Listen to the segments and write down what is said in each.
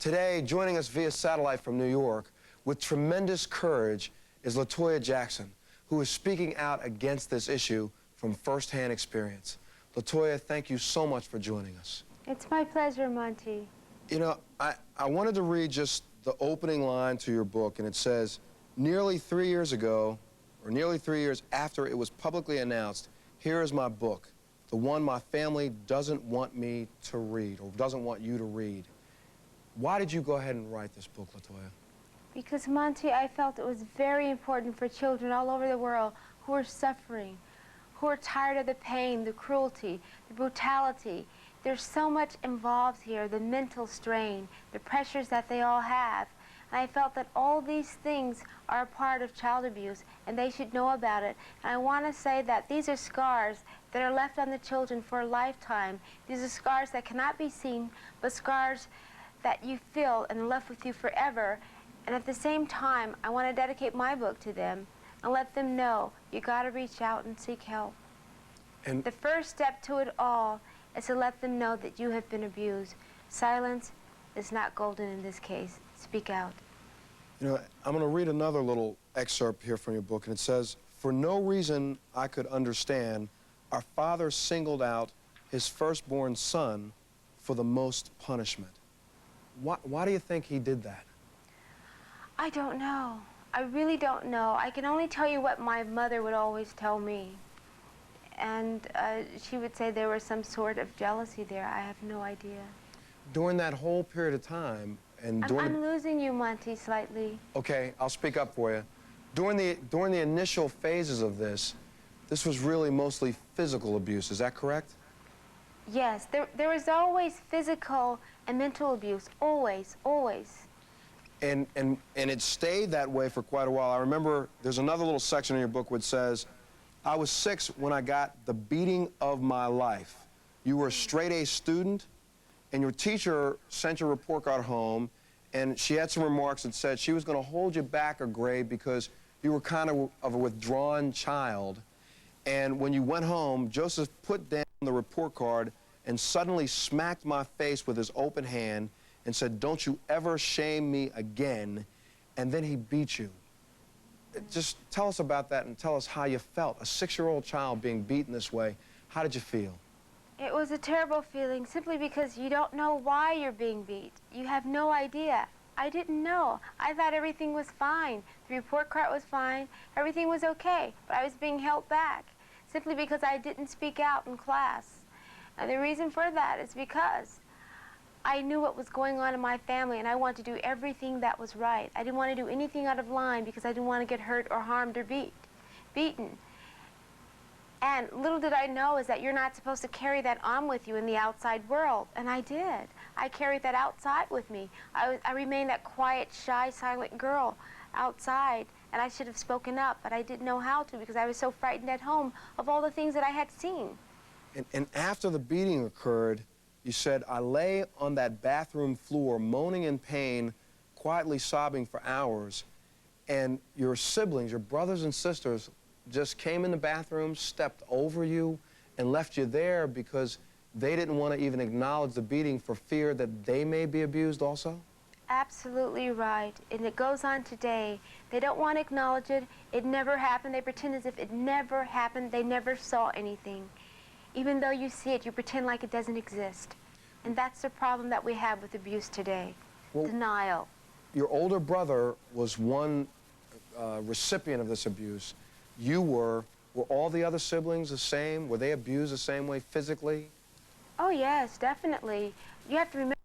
Today, joining us via satellite from New York with tremendous courage is Toya Jackson, who is speaking out against this issue from firsthand experience. Toya, thank you so much for joining us. It's my pleasure, Monty. You know, I wanted to read just the opening line to your book, and it says, nearly 3 years ago, or nearly 3 years after it was publicly announced, here is my book, the one my family doesn't want me to read, or doesn't want you to read. Why did you go ahead and write this book, Toya? Because, Monty, I felt it was very important for children all over the world who are suffering, who are tired of the pain, the cruelty, the brutality. There's so much involved here, the mental strain, the pressures that they all have. And I felt that all these things are a part of child abuse, and they should know about it. And I want to say that these are scars that are left on the children for a lifetime. These are scars that cannot be seen, but scars that you feel and left with you forever. And at the same time, I want to dedicate my book to them and let them know you got to reach out and seek help. And the first step to it all is to let them know that you have been abused. Silence is not golden in this case. Speak out. You know, I'm going to read another little excerpt here from your book, and it says, for no reason I could understand, our father singled out his firstborn son for the most punishment. Why do you think he did that? I don't know. I really don't know. I can only tell you what my mother would always tell me. And she would say there was some sort of jealousy there. I have no idea. During that whole period of time, and I'm losing you, Monty, slightly. Okay, I'll speak up for you. During the initial phases of this was really mostly physical abuse. Is that correct? Yes, there was always physical and mental abuse, always, always. And it stayed that way for quite a while. I remember there's another little section in your book which says, I was 6 when I got the beating of my life. You were a straight-A student, and your teacher sent your report card home, and she had some remarks that said she was going to hold you back a grade because you were kind of a withdrawn child. And when you went home, Joseph put down the report card and suddenly smacked my face with his open hand and said, don't you ever shame me again, and then he beat you. Just tell us about that and tell us how you felt. A 6-year-old child being beaten this way, how did you feel? It was a terrible feeling simply because you don't know why you're being beat. You have no idea. I didn't know. I thought everything was fine. The report card was fine. Everything was okay, but I was being held back simply because I didn't speak out in class. And the reason for that is because I knew what was going on in my family, and I wanted to do everything that was right. I didn't want to do anything out of line because I didn't want to get hurt or harmed or beaten. And little did I know is that you're not supposed to carry that on with you in the outside world, and I did. I carried that outside with me. I remained that quiet, shy, silent girl outside, and I should have spoken up, but I didn't know how to because I was so frightened at home of all the things that I had seen. And after the beating occurred, you said, I lay on that bathroom floor, moaning in pain, quietly sobbing for hours, and your siblings, your brothers and sisters, just came in the bathroom, stepped over you, and left you there because they didn't want to even acknowledge the beating for fear that they may be abused also? Absolutely right. And it goes on today. They don't want to acknowledge it. It never happened. They pretend as if it never happened. They never saw anything. Even though you see it, you pretend like it doesn't exist. And that's the problem that we have with abuse today. Well, denial. Your older brother was one recipient of this abuse. You were all the other siblings the same? Were they abused the same way physically? Oh, yes, definitely. You have to remember,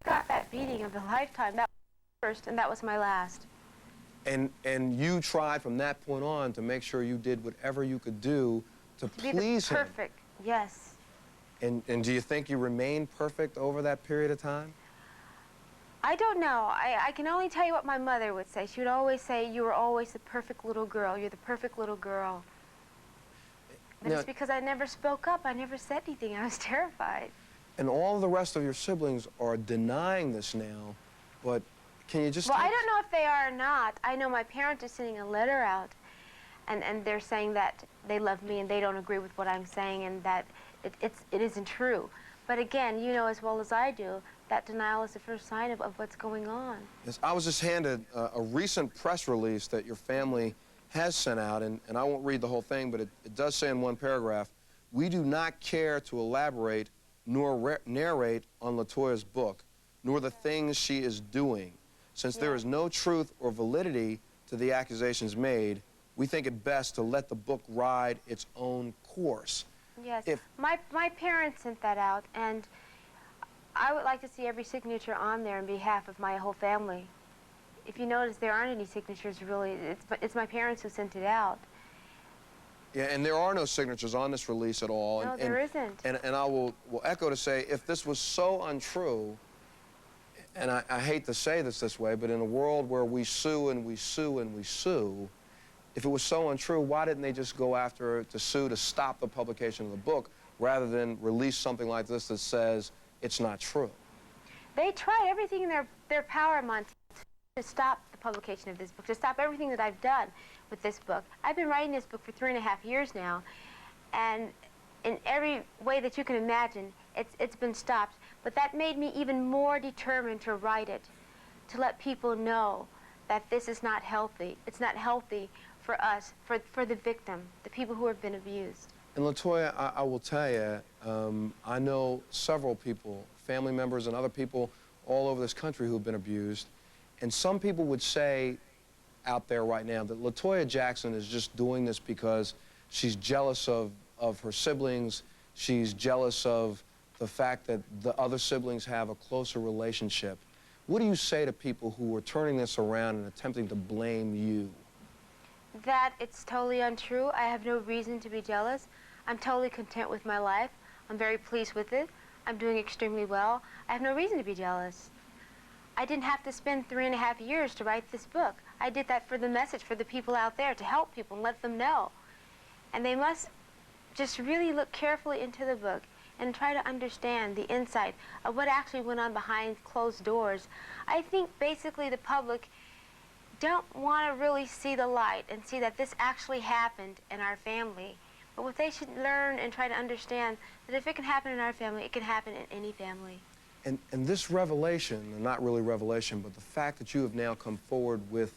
I got that beating of a lifetime. That was my first, and that was my last. And you tried from that point on to make sure you did whatever you could do to please him. Perfect. Yes. And do you think you remained perfect over that period of time? I don't know. I can only tell you what my mother would say. She would always say, you were always the perfect little girl. You're the perfect little girl. And it's because I never spoke up. I never said anything. I was terrified. And all the rest of your siblings are denying this now, but can you just... Well, I don't know if they are or not. I know my parents are sending a letter out, and they're saying that they love me and they don't agree with what I'm saying and that it isn't true. But again, you know as well as I do, that denial is the first sign of what's going on. Yes, I was just handed a recent press release that your family has sent out, and I won't read the whole thing, but it does say in one paragraph, "We do not care to elaborate nor narrate on LaToya's book, nor the things she is doing. Since there is no truth or validity to the accusations made, we think it best to let the book ride its own course." Yes, my parents sent that out, and I would like to see every signature on there on behalf of my whole family. If you notice, there aren't any signatures really. It's my parents who sent it out. Yeah, and there are no signatures on this release at all. No, there isn't. And I will echo to say, if this was so untrue, and I hate to say this way, but in a world where we sue and we sue and we sue, if it was so untrue, why didn't they just go after to sue to stop the publication of the book rather than release something like this that says it's not true? They tried everything in their power, Montel, to stop the publication of this book, to stop everything that I've done with this book. I've been writing this book for 3.5 years now, and in every way that you can imagine, it's been stopped. But that made me even more determined to write it, to let people know that this is not healthy. It's not healthy for us, for the victim, the people who have been abused. And LaToya, I will tell you, I know several people, family members and other people all over this country who have been abused. And some people would say out there right now that LaToya Jackson is just doing this because she's jealous of her siblings. She's jealous of the fact that the other siblings have a closer relationship. What do you say to people who are turning this around and attempting to blame you? That it's totally untrue. I have no reason to be jealous. I'm totally content with my life. I'm very pleased with it. I'm doing extremely well. I have no reason to be jealous. I didn't have to spend 3.5 years to write this book. I did that for the message, for the people out there, to help people and let them know. And they must just really look carefully into the book and try to understand the insight of what actually went on behind closed doors. I think basically the public don't want to really see the light and see that this actually happened in our family. But what they should learn and try to understand that if it can happen in our family, it can happen in any family. And this revelation, not really revelation, but the fact that you have now come forward with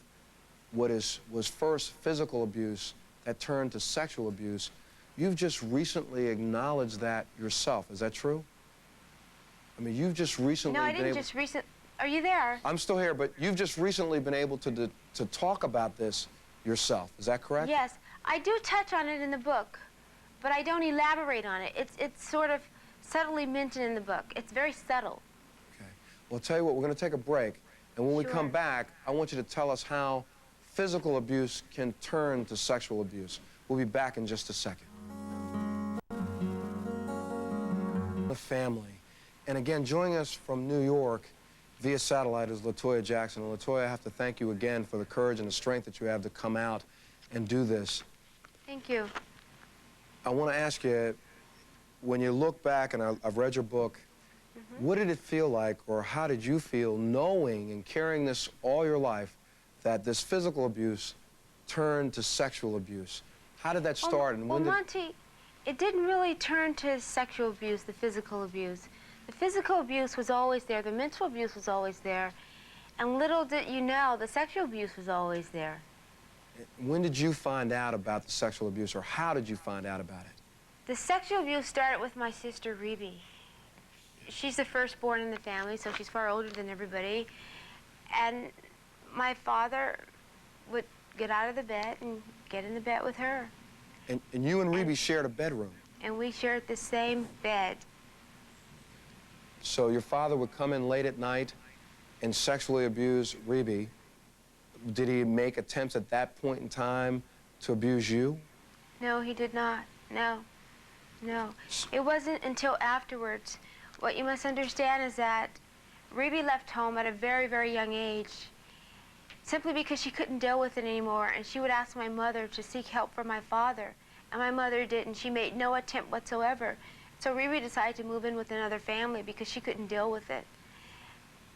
what was first physical abuse that turned to sexual abuse, you've just recently acknowledged that yourself. Is that true? I mean, you've just recently No, I didn't just recently. Are you there? I'm still here, but you've just recently been able to talk about this yourself. Is that correct? Yes, I do touch on it in the book, but I don't elaborate on it. It's sort of subtly mentioned in the book. It's very subtle. Okay. Well, I'll tell you what, we're going to take a break, and when we come back, I want you to tell us how physical abuse can turn to sexual abuse. We'll be back in just a second. The family. And again, joining us from New York via satellite is LaToya Jackson. And LaToya, I have to thank you again for the courage and the strength that you have to come out and do this. Thank you. I want to ask you, when you look back, and I've read your book, what did it feel like, or how did you feel knowing and carrying this all your life, that this physical abuse turned to sexual abuse? How did that start? And when Monty, it didn't really turn to sexual abuse, the physical abuse. The physical abuse was always there. The mental abuse was always there. And little did you know, the sexual abuse was always there. When did you find out about the sexual abuse, or how did you find out about it? The sexual abuse started with my sister, Rebe. She's the firstborn in the family, so she's far older than everybody. And my father would get out of the bed and get in the bed with her. And you and Rebe shared a bedroom? And we shared the same bed. So your father would come in late at night and sexually abuse Rebe. Did he make attempts at that point in time to abuse you? No, he did not. No. No. It wasn't until afterwards. What you must understand is that Rebe left home at a very, very young age simply because she couldn't deal with it anymore, and she would ask my mother to seek help from my father. And my mother didn't. She made no attempt whatsoever. So Rebe decided to move in with another family because she couldn't deal with it.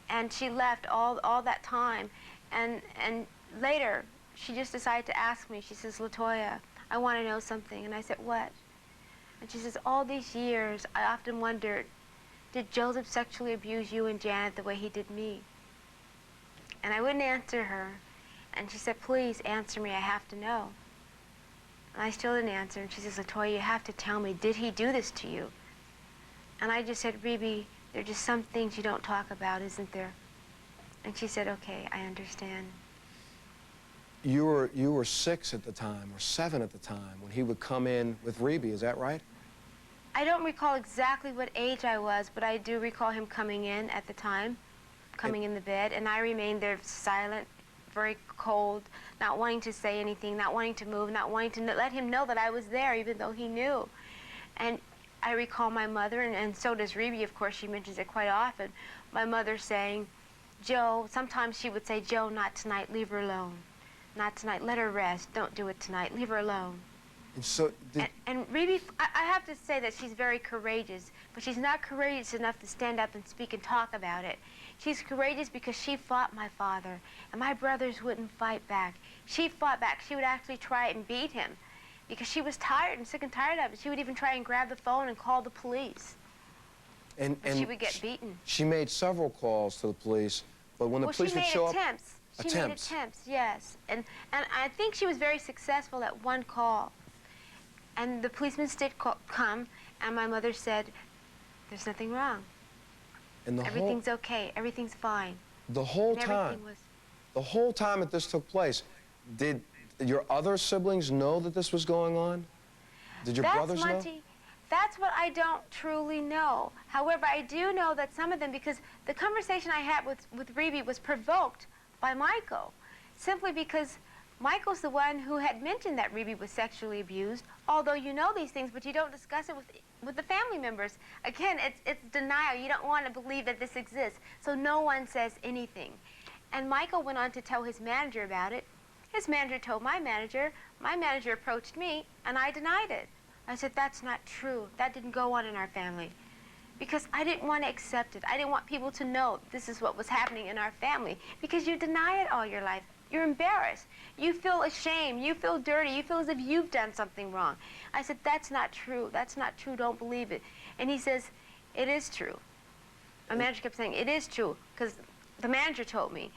And she left all that time. And later, she just decided to ask me. She says, LaToya, I want to know something. And I said, what? And she says, all these years, I often wondered, did Joseph sexually abuse you and Janet the way he did me? And I wouldn't answer her. And she said, please answer me, I have to know. And I still didn't answer. And she says, Latoya, you have to tell me, did he do this to you? And I just said, Rebe, there are just some things you don't talk about, isn't there? And she said, okay, I understand. You were 6 at the time, or 7 at the time, when he would come in with Rebe, is that right? I don't recall exactly what age I was, but I do recall him coming in at the time, coming in the bed, and I remained there silent, very cold, not wanting to say anything, not wanting to move, not wanting to let him know that I was there, even though he knew. And I recall my mother, and so does Rebe, of course, she mentions it quite often, my mother saying, Joe, sometimes she would say, Joe, not tonight, leave her alone. Not tonight, let her rest, don't do it tonight, leave her alone. And so, and Rebe, I have to say that she's very courageous, but she's not courageous enough to stand up and speak and talk about it. She's courageous because she fought my father, and my brothers wouldn't fight back. She fought back. She would actually try and beat him because she was tired and sick and tired of it. She would even try and grab the phone and call the police. And she would get beaten. She made several calls to the police, but when the police would show up... She made attempts, yes. And I think she was very successful at one call. And the policemen did come, and my mother said, there's nothing wrong. And everything's okay, everything's fine. The whole time, the whole time that this took place, did your other siblings know that this was going on? Did your brothers know? That's what I don't truly know. However, I do know that some of them, because the conversation I had with Rebe was provoked by Michael, simply because Michael's the one who had mentioned that Rebe was sexually abused, although you know these things, but you don't discuss it with the family members. Again, it's denial. You don't want to believe that this exists, so no one says anything. And Michael went on to tell his manager about it. His manager told my manager approached me, and I denied it. I said, that's not true. That didn't go on in our family. Because I didn't want to accept it. I didn't want people to know this is what was happening in our family, because you deny it all your life. You're embarrassed. You feel ashamed. You feel dirty. You feel as if you've done something wrong. I said, that's not true. That's not true. Don't believe it. And he says, it is true. My manager kept saying, it is true, because the manager told me.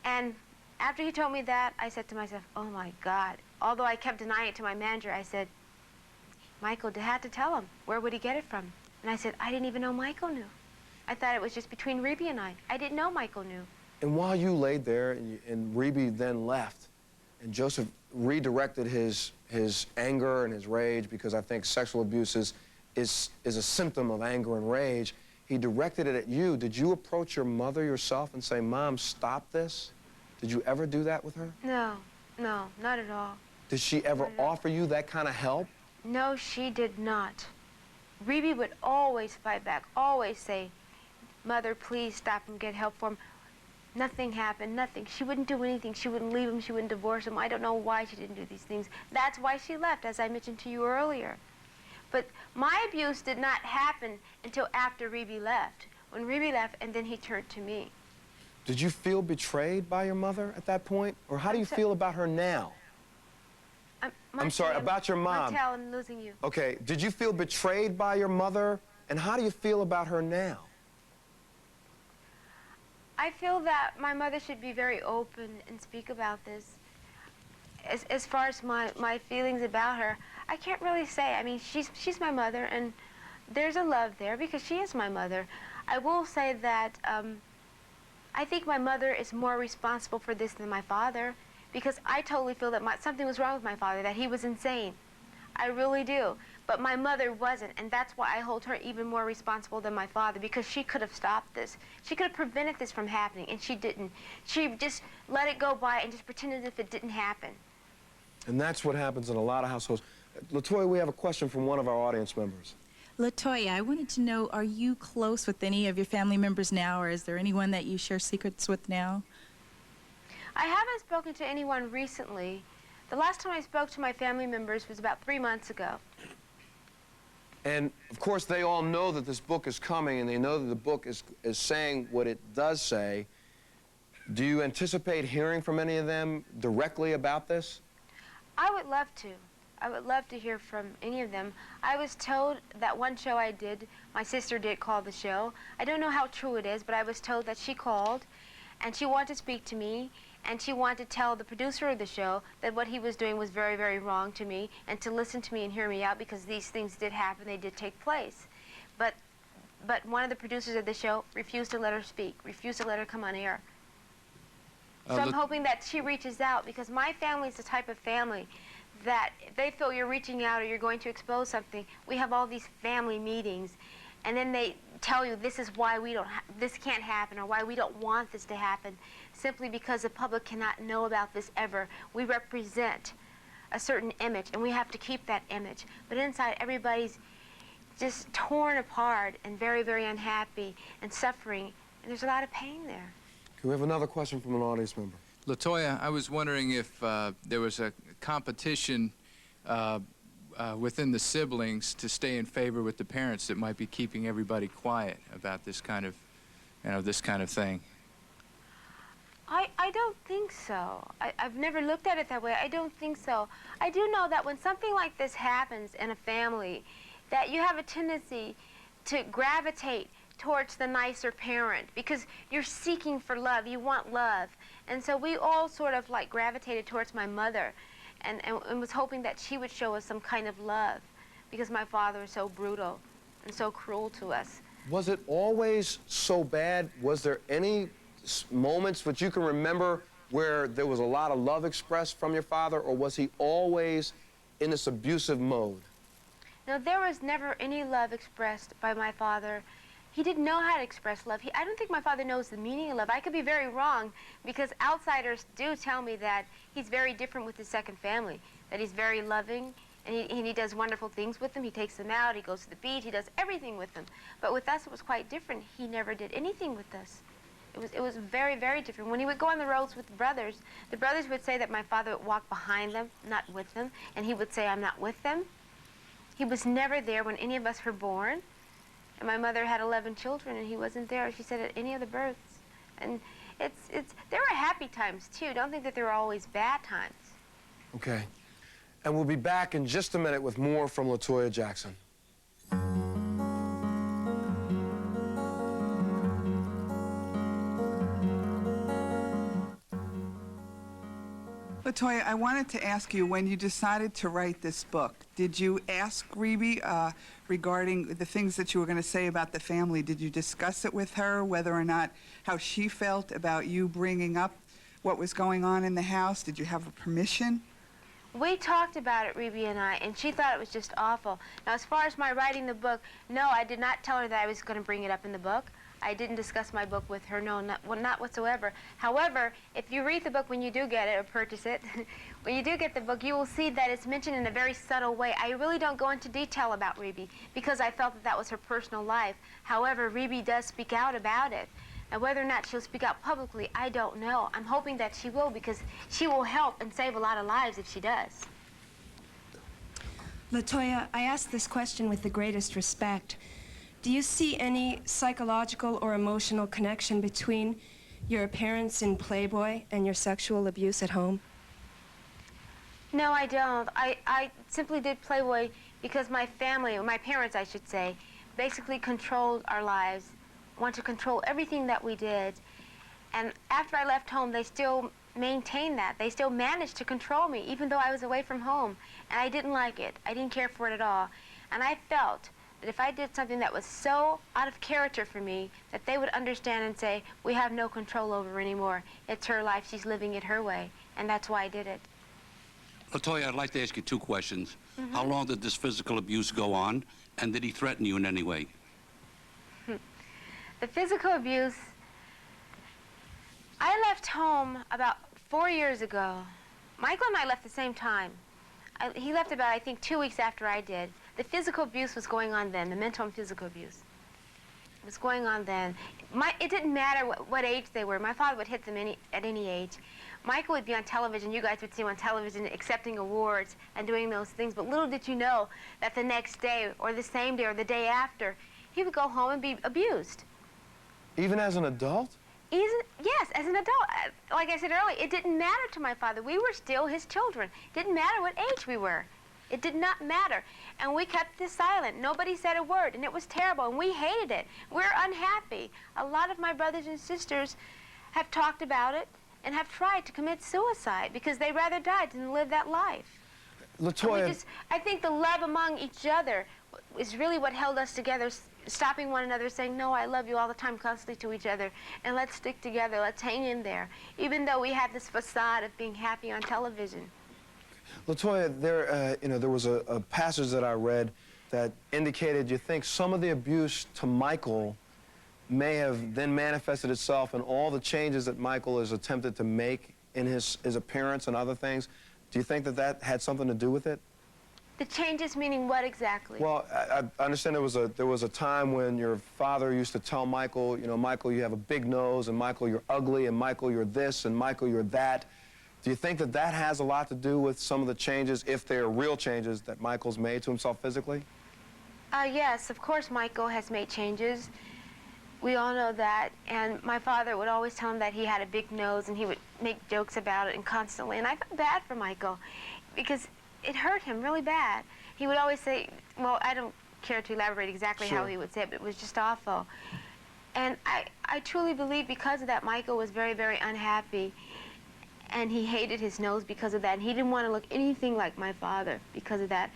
And after he told me that, I said to myself, oh my God. Although I kept denying it to my manager, I said, Michael had to tell him. Where would he get it from? And I said, I didn't even know Michael knew. I thought it was just between Rebe and I. I didn't know Michael knew. And while you laid there and Rebe then left, and Joseph redirected his anger and his rage, because I think sexual abuse is a symptom of anger and rage, he directed it at you. Did you approach your mother yourself and say, Mom, stop this? Did you ever do that with her? No, not at all. Did she ever offer you that kind of help? No, she did not. Rebe would always fight back, always say, Mother, please stop him, get help for him. Nothing happened, nothing. She wouldn't do anything. She wouldn't leave him, she wouldn't divorce him. I don't know why she didn't do these things. That's why she left, as I mentioned to you earlier. But my abuse did not happen until after Rebe left. When Rebe left, and then he turned to me. Did you feel betrayed by your mother at that point? Or how do you feel about her now? I'm sorry, about your mom. Montel, I'm losing you. Okay, did you feel betrayed by your mother? And how do you feel about her now? I feel that my mother should be very open and speak about this. As far as my feelings about her, I can't really say. I mean, she's my mother, and there's a love there because she is my mother. I will say that I think my mother is more responsible for this than my father, because I totally feel that something was wrong with my father, that he was insane. I really do. But my mother wasn't, and that's why I hold her even more responsible than my father, because she could have stopped this. She could have prevented this from happening, and she didn't. She just let it go by and just pretended as if it didn't happen. And that's what happens in a lot of households. Latoya, we have a question from one of our audience members. Latoya, I wanted to know, are you close with any of your family members now, or is there anyone that you share secrets with now? I haven't spoken to anyone recently. The last time I spoke to my family members was about 3 months ago. And, of course, they all know that this book is coming, and they know that the book is saying what it does say. Do you anticipate hearing from any of them directly about this? I would love to. I would love to hear from any of them. I was told that one show I did My sister did call the show. I don't know how true it is, but I was told that she called, and she wanted to speak to me, and she wanted to tell the producer of the show that what he was doing was very, very wrong to me, and to listen to me and hear me out, because these things did happen, they did take place. But one of the producers of the show refused to let her speak, refused to let her come on air. So I'm hoping that she reaches out, because my family is the type of family that if they feel you're reaching out or you're going to expose something, we have all these family meetings, and then they tell you this is why this can't happen, or why we don't want this to happen, simply because the public cannot know about this ever. We represent a certain image, and we have to keep that image. But inside, everybody's just torn apart and very, very unhappy and suffering, and there's a lot of pain there. Can we have another question from an audience member? LaToya, I was wondering if there was a competition within the siblings to stay in favor with the parents that might be keeping everybody quiet about this kind of, this kind of thing. I don't think so. I've never looked at it that way. I don't think so. I do know that when something like this happens in a family, that you have a tendency to gravitate towards the nicer parent, because you're seeking for love, you want love. And so we all sort of like gravitated towards my mother, and was hoping that she would show us some kind of love, because my father was so brutal and so cruel to us. Was it always so bad? Was there any moments that you can remember where there was a lot of love expressed from your father, or was he always in this abusive mode? No, there was never any love expressed by my father. He didn't know how to express love. I don't think my father knows the meaning of love. I could be very wrong, because outsiders do tell me that he's very different with his second family, that he's very loving, and he does wonderful things with them. He takes them out, he goes to the beach, he does everything with them. But with us, it was quite different. He never did anything with us. It was very, very different. When he would go on the roads with the brothers would say that my father would walk behind them, not with them, and he would say, "I'm not with them." He was never there when any of us were born. And my mother had 11 children, and he wasn't there, she said, at any of the births. And there were happy times, too. Don't think that there were always bad times. Okay. And we'll be back in just a minute with more from LaToya Jackson. LaToya, I wanted to ask you, when you decided to write this book, did you ask Rebe regarding the things that you were going to say about the family? Did you discuss it with her, whether or not how she felt about you bringing up what was going on in the house? Did you have a permission? We talked about it, Rebe and I, and she thought it was just awful. Now, as far as my writing the book, no, I did not tell her that I was going to bring it up in the book. I didn't discuss my book with her, no, not whatsoever. However, if you read the book when you do get it or purchase it, when you do get the book, you will see that it's mentioned in a very subtle way. I really don't go into detail about Rebe, because I felt that that was her personal life. However, Rebe does speak out about it. And whether or not she'll speak out publicly, I don't know. I'm hoping that she will, because she will help and save a lot of lives if she does. LaToya, I ask this question with the greatest respect. Do you see any psychological or emotional connection between your appearance in Playboy and your sexual abuse at home? No, I don't. I simply did Playboy because my family, or my parents, I should say, basically controlled our lives, want to control everything that we did. And after I left home, they still maintained that. They still managed to control me, even though I was away from home. And I didn't like it. I didn't care for it at all. And I felt that if I did something that was so out of character for me, that they would understand and say, we have no control over her anymore. It's her life, she's living it her way. And that's why I did it. LaToya, I'd like to ask you two questions. How long did this physical abuse go on, and did he threaten you in any way? The physical abuse, I left home about 4 years ago. Michael and I left the same time. He left about, I think, 2 weeks after I did. The physical abuse was going on then, the mental and physical abuse. It was going on then. It didn't matter what age they were. My father would hit them at any age. Michael would be on television. You guys would see him on television accepting awards and doing those things. But little did you know that the next day or the same day or the day after, he would go home and be abused. Even as an adult? Yes, as an adult. Like I said earlier, it didn't matter to my father. We were still his children. It didn't matter what age we were. It did not matter. And we kept this silent. Nobody said a word, and it was terrible, and we hated it. We're unhappy. A lot of my brothers and sisters have talked about it and have tried to commit suicide because they rather died than live that life. Latoya, I think the love among each other is really what held us together, stopping one another, saying, no, I love you all the time, constantly to each other, and let's stick together, let's hang in there, even though we had this facade of being happy on television. Latoya, there was a passage that I read that indicated you think some of the abuse to Michael may have then manifested itself in all the changes that Michael has attempted to make in his appearance and other things. Do you think that that had something to do with it? The changes meaning what exactly? Well, I understand there was a time when your father used to tell Michael, you know, Michael, you have a big nose, and Michael, you're ugly, and Michael, you're this, and Michael, you're that. Do you think that that has a lot to do with some of the changes, if they're real changes, that Michael's made to himself physically? Yes, of course Michael has made changes. We all know that, and my father would always tell him that he had a big nose, and he would make jokes about it and constantly, and I felt bad for Michael because it hurt him really bad. He would always say, well, I don't care to elaborate exactly how he would say it, but it was just awful. And I truly believe because of that, Michael was very, very unhappy, and he hated his nose because of that, and he didn't want to look anything like my father because of that.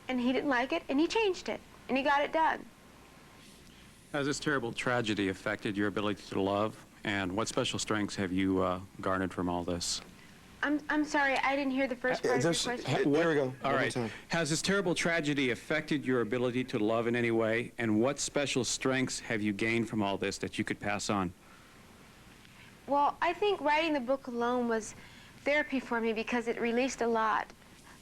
And he didn't like it, and he changed it, and he got it done. Has this terrible tragedy affected your ability to love, and what special strengths have you garnered from all this? I'm sorry, I didn't hear the first part of your question. There we go. All right. Has this terrible tragedy affected your ability to love in any way, and what special strengths have you gained from all this that you could pass on? Well, I think writing the book alone was therapy for me because it released a lot.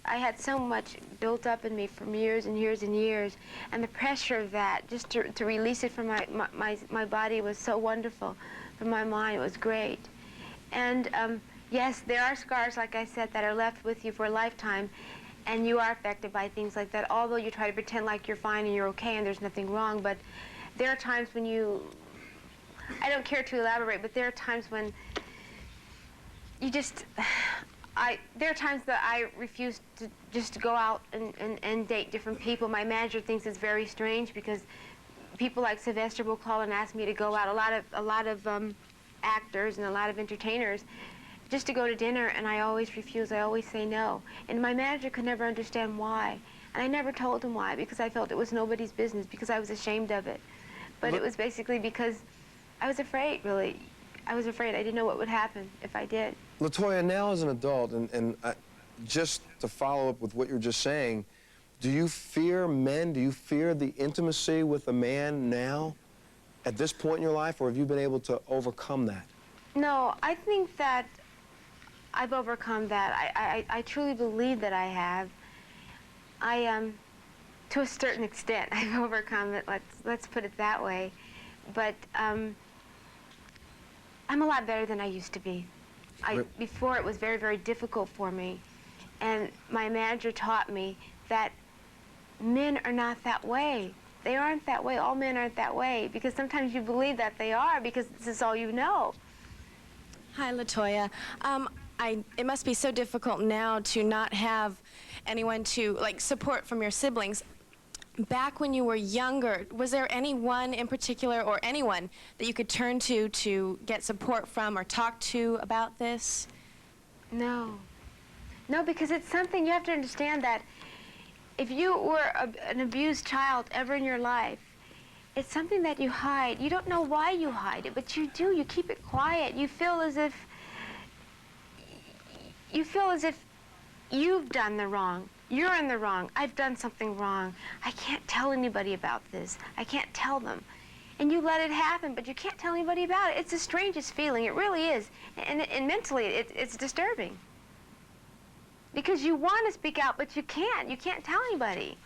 I had so much built up in me from years and years and years, and the pressure of that, just to release it from my body was so wonderful. From my mind, it was great. And yes, there are scars, like I said, that are left with you for a lifetime, and you are affected by things like that, although you try to pretend like you're fine and you're okay and there's nothing wrong. But there are times when I don't care to elaborate, but there are times when you just, there are times that I refuse to just go out and date different people. My manager thinks it's very strange because people like Sylvester will call and ask me to go out. A lot of actors and a lot of entertainers just to go to dinner, and I always refuse. I always say no. And my manager could never understand why. And I never told him why, because I felt it was nobody's business, because I was ashamed of it. But it was basically because I was afraid, really. I was afraid. I didn't know what would happen if I did. Latoya, now as an adult, and just to follow up with what you're just saying, do you fear men? Do you fear the intimacy with a man now, at this point in your life, or have you been able to overcome that? No, I think that I've overcome that. I truly believe that I have. To a certain extent, I've overcome it. Let's put it that way. But I'm a lot better than I used to be. Before, it was very, very difficult for me. And my manager taught me that men are not that way. They aren't that way. All men aren't that way. Because sometimes you believe that they are because this is all you know. Hi, Latoya. It must be so difficult now to not have anyone to, support from your siblings. Back when you were younger, was there anyone in particular or anyone that you could turn to get support from or talk to about this? No. No, because it's something you have to understand that if you were an abused child ever in your life, it's something that you hide. You don't know why you hide it, but you do. You keep it quiet. You feel as if you've done the wrong. You're in the wrong. I've done something wrong. I can't tell anybody about this. I can't tell them. And you let it happen, but you can't tell anybody about it. It's the strangest feeling. It really is. And mentally, it's disturbing. Because you want to speak out, but you can't. You can't tell anybody.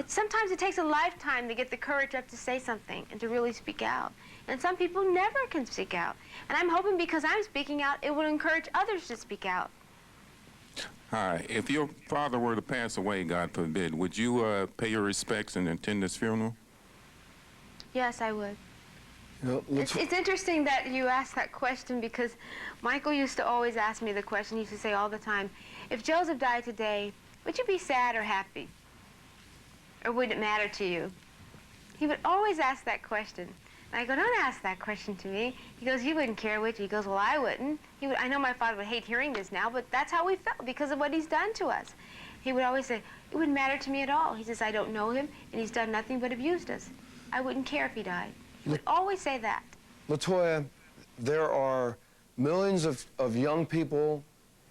Sometimes it takes a lifetime to get the courage up to say something and to really speak out. And some people never can speak out. And I'm hoping because I'm speaking out, it will encourage others to speak out. Hi. If your father were to pass away, God forbid, would you pay your respects and attend his funeral? Yes, I would. You know, It's interesting that you asked that question because Michael used to always ask me the question. He used to say all the time, if Joseph died today, would you be sad or happy? Or would it matter to you? He would always ask that question. And I go, don't ask that question to me. He goes, you wouldn't care, would you? He goes, well, I wouldn't. I know my father would hate hearing this now, but that's how we felt because of what he's done to us. He would always say, it wouldn't matter to me at all. He says, I don't know him, and he's done nothing but abused us. I wouldn't care if he died. He would always say that. LaToya, there are millions of young people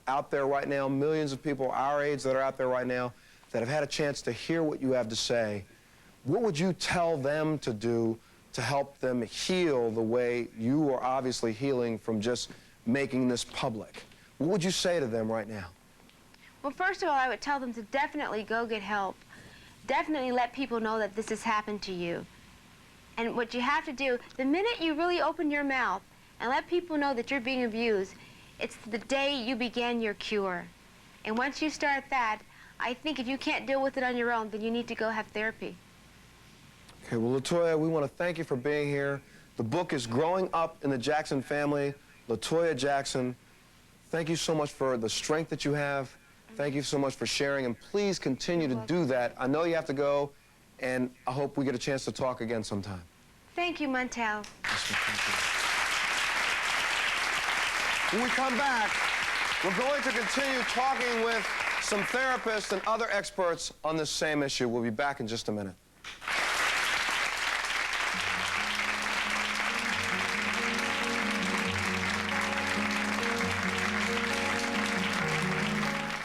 out there right now, millions of people our age that are out there right now that have had a chance to hear what you have to say. What would you tell them to do to help them heal the way you are obviously healing from just making this public? What would you say to them right now? Well, first of all, I would tell them to definitely go get help. Definitely let people know that this has happened to you. And what you have to do, the minute you really open your mouth and let people know that you're being abused, it's the day you begin your cure. And once you start that, I think if you can't deal with it on your own, then you need to go have therapy. Okay, well, LaToya, we want to thank you for being here. The book is Growing Up in the Jackson Family. LaToya Jackson, thank you so much for the strength that you have. Thank you so much for sharing, and please continue to do that. I know you have to go, and I hope we get a chance to talk again sometime. Thank you, Montel. When we come back, we're going to continue talking with some therapists and other experts on this same issue. We'll be back in just a minute.